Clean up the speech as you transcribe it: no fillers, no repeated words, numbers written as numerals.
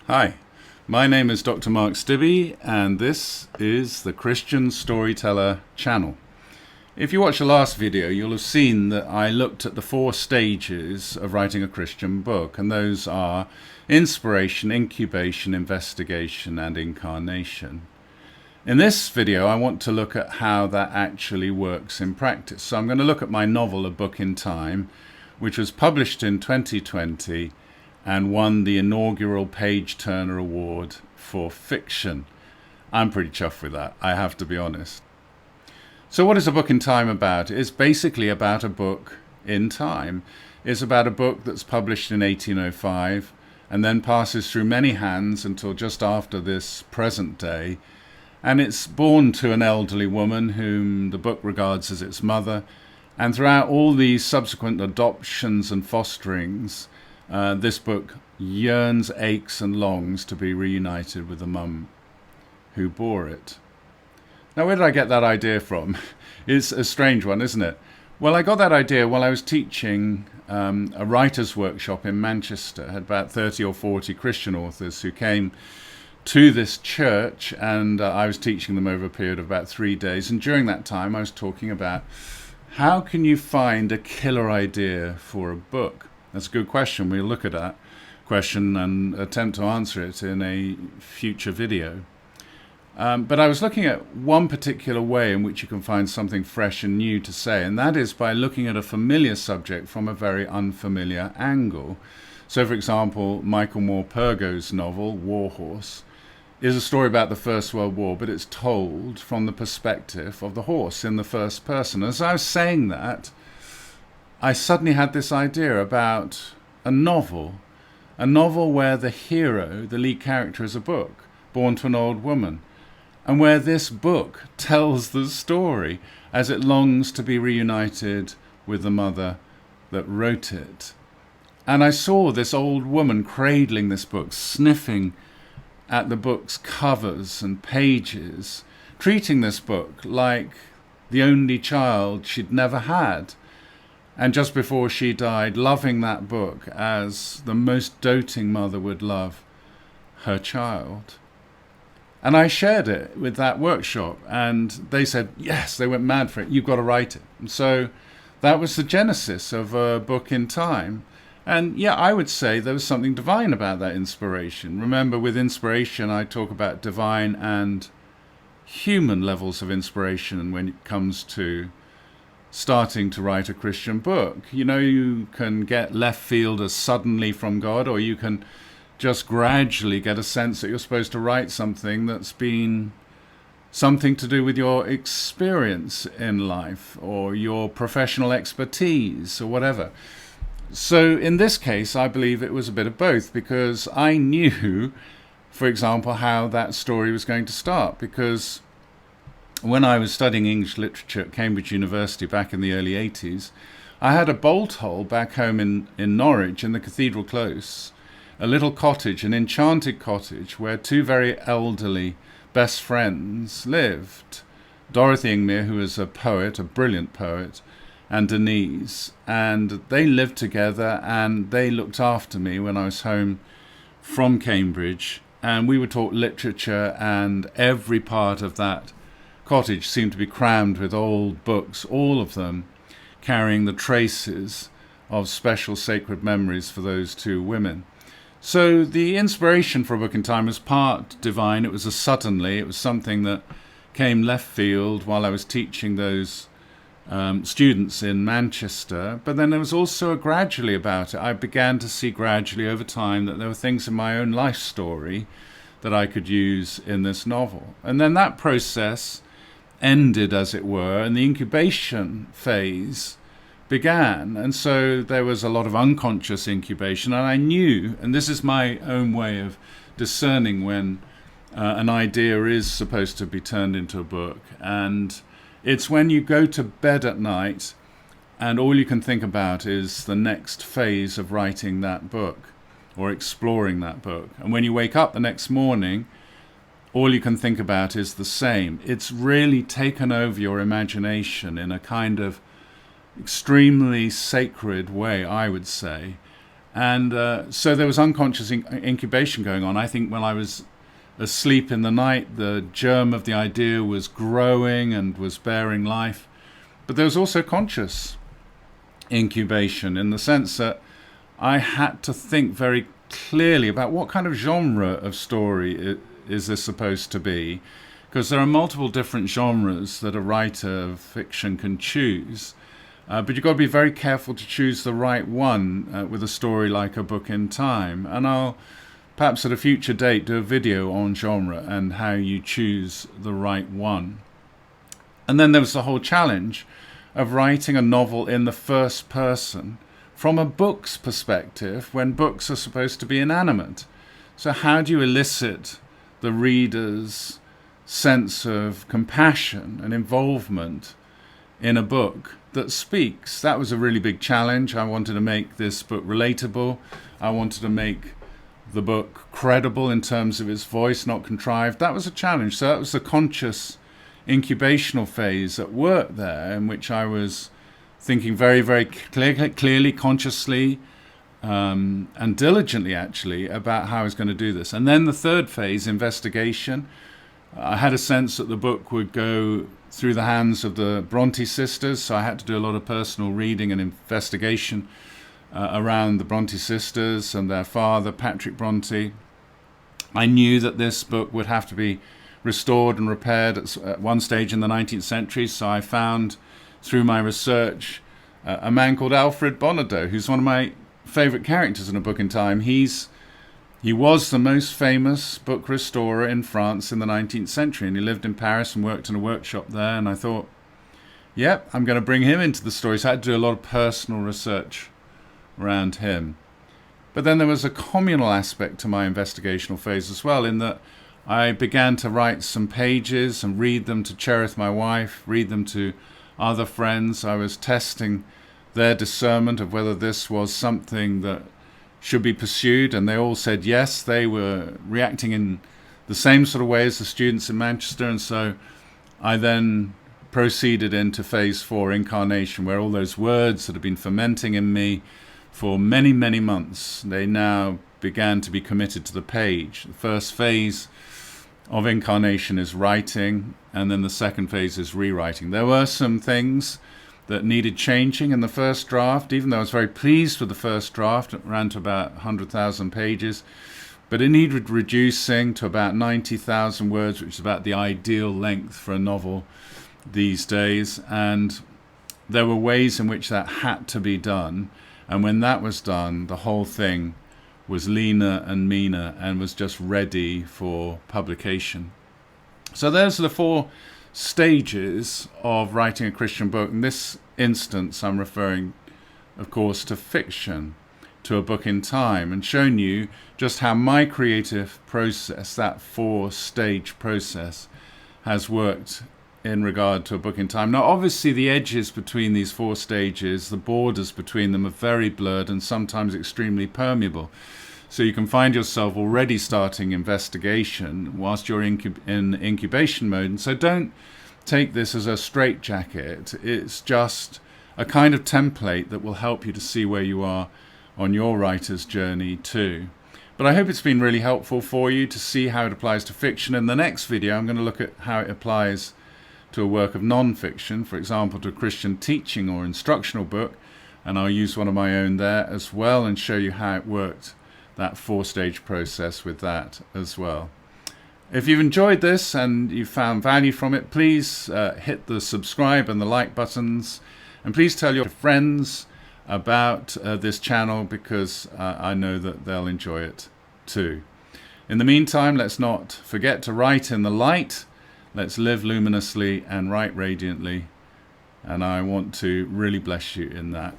Hi, my name is Dr. Mark Stibbe, and this is the Christian Storyteller channel. If you watched the last video, you'll have seen that I looked at the 4 stages of writing a Christian book, and those are inspiration, incubation, investigation, and incarnation. In this video, I want to look at how that actually works in practice. So I'm going to look at my novel, A Book in Time, which was published in 2020 and won the inaugural Page Turner Award for fiction. I'm pretty chuffed with that, I have to be honest. So what is A Book in Time about? It's basically about a book in time. It's about a book that's published in 1805 and then passes through many hands until just after this present day. And it's born to an elderly woman whom the book regards as its mother. And throughout all these subsequent adoptions and fosterings, this book yearns, aches and longs to be reunited with the mum who bore it. Now, where did I get that idea from? It's a strange one, isn't it? Well, I got that idea while I was teaching a writer's workshop in Manchester. I had about 30 or 40 Christian authors who came to this church, and I was teaching them over a period of about 3 days. And during that time, I was talking about how can you find a killer idea for a book? That's a good question. We'll look at that question and attempt to answer it in a future video. But I was looking at one particular way in which you can find something fresh and new to say, and that is by looking at a familiar subject from a very unfamiliar angle. So, for example, Michael Morpurgo's novel, War Horse, is a story about the First World War, but it's told from the perspective of the horse in the first person. As I was saying that, I suddenly had this idea about a novel where the hero, the lead character, is a book born to an old woman, and where this book tells the story as it longs to be reunited with the mother that wrote it. And I saw this old woman cradling this book, sniffing at the book's covers and pages, treating this book like the only child she'd never had. And just before she died, loving that book as the most doting mother would love her child. And I shared it with that workshop, and they said, yes, they went mad for it. You've got to write it. And so that was the genesis of A Book in Time. And yeah, I would say there was something divine about that inspiration. Remember, with inspiration, I talk about divine and human levels of inspiration when it comes to starting to write a Christian book. You know, you can get left field as suddenly from God, or you can just gradually get a sense that you're supposed to write something that's been something to do with your experience in life or your professional expertise or whatever. So in this case, I believe it was a bit of both, because I knew, for example, how that story was going to start, because when I was studying English literature at Cambridge University back in the early 80s, I had a bolt hole back home in Norwich in the Cathedral Close, a little cottage, an enchanted cottage, where 2 very elderly best friends lived. Dorothy Ingmere, who was a poet, a brilliant poet, and Denise. And they lived together, and they looked after me when I was home from Cambridge. And we would talk literature, and every part of that cottage seemed to be crammed with old books, all of them carrying the traces of special sacred memories for those 2 women. So the inspiration for A Book in Time was part divine. It was a suddenly. It was something that came left field while I was teaching those students in Manchester. But then there was also a gradually about it. I began to see gradually over time that there were things in my own life story that I could use in this novel. And then that process ended, as it were, and the incubation phase began. And so there was a lot of unconscious incubation, and I knew, and this is my own way of discerning when an idea is supposed to be turned into a book, and it's when you go to bed at night and all you can think about is the next phase of writing that book or exploring that book. And when you wake up the next morning, all you can think about is the same. It's really taken over your imagination in a kind of extremely sacred way, I would say. And so there was unconscious incubation going on. I think when I was asleep in the night, the germ of the idea was growing and was bearing life. But there was also conscious incubation, in the sense that I had to think very clearly about what kind of genre of story is this supposed to be, because there are multiple different genres that a writer of fiction can choose. But you've got to be very careful to choose the right one with a story like A Book in Time. And I'll perhaps at a future date do a video on genre and how you choose the right one. And then there was the whole challenge of writing a novel in the first person from a book's perspective, when books are supposed to be inanimate. So how do you elicit the reader's sense of compassion and involvement in a book that speaks? That was a really big challenge. I wanted to make this book relatable. I wanted to make the book credible in terms of its voice, not contrived. That was a challenge. So that was the conscious incubational phase at work there, in which I was thinking very, very clearly, consciously, and diligently actually, about how I was going to do this. And then the third phase, investigation. I had a sense that the book would go through the hands of the Bronte sisters, so I had to do a lot of personal reading and investigation around the Bronte sisters and their father, Patrick Bronte. I knew that this book would have to be restored and repaired at one stage in the 19th century, so I found through my research a man called Alfred Bonnedeau, who's one of my favourite characters in A Book in Time. He was the most famous book restorer in France in the 19th century, and he lived in Paris and worked in a workshop there, and I thought, yep, I'm going to bring him into the story. So I had to do a lot of personal research around him. But then there was a communal aspect to my investigational phase as well, in that I began to write some pages and read them to Cherith, my wife, read them to other friends. I was testing their discernment of whether this was something that should be pursued, and they all said yes. They were reacting in the same sort of way as the students in Manchester, and so I then proceeded into phase 4, Incarnation, where all those words that had been fermenting in me for many, many months, they now began to be committed to the page. The first phase of Incarnation is writing, and then the second phase is rewriting. There were some things that needed changing in the first draft, even though I was very pleased with the first draft. It ran to about 100,000 pages, but it needed reducing to about 90,000 words, which is about the ideal length for a novel these days. And there were ways in which that had to be done, and when that was done, the whole thing was leaner and meaner and was just ready for publication. So those are the 4 stages of writing a Christian book. In this instance, I'm referring, of course, to fiction, to A Book in Time, and shown you just how my creative process, that 4-stage process, has worked in regard to A Book in Time. Now, obviously, the edges between these 4 stages, the borders between them, are very blurred and sometimes extremely permeable. So you can find yourself already starting investigation whilst you're in incubation mode. And so don't take this as a straitjacket. It's just a kind of template that will help you to see where you are on your writer's journey too. But I hope it's been really helpful for you to see how it applies to fiction. In the next video, I'm going to look at how it applies to a work of non-fiction, for example, to a Christian teaching or instructional book. And I'll use one of my own there as well and show you how it worked, that 4-stage process with that as well. If you've enjoyed this and you found value from it, please hit the subscribe and the like buttons, and please tell your friends about this channel, because I know that they'll enjoy it too. In the meantime, let's not forget to write in the light. Let's live luminously and write radiantly, and I want to really bless you in that.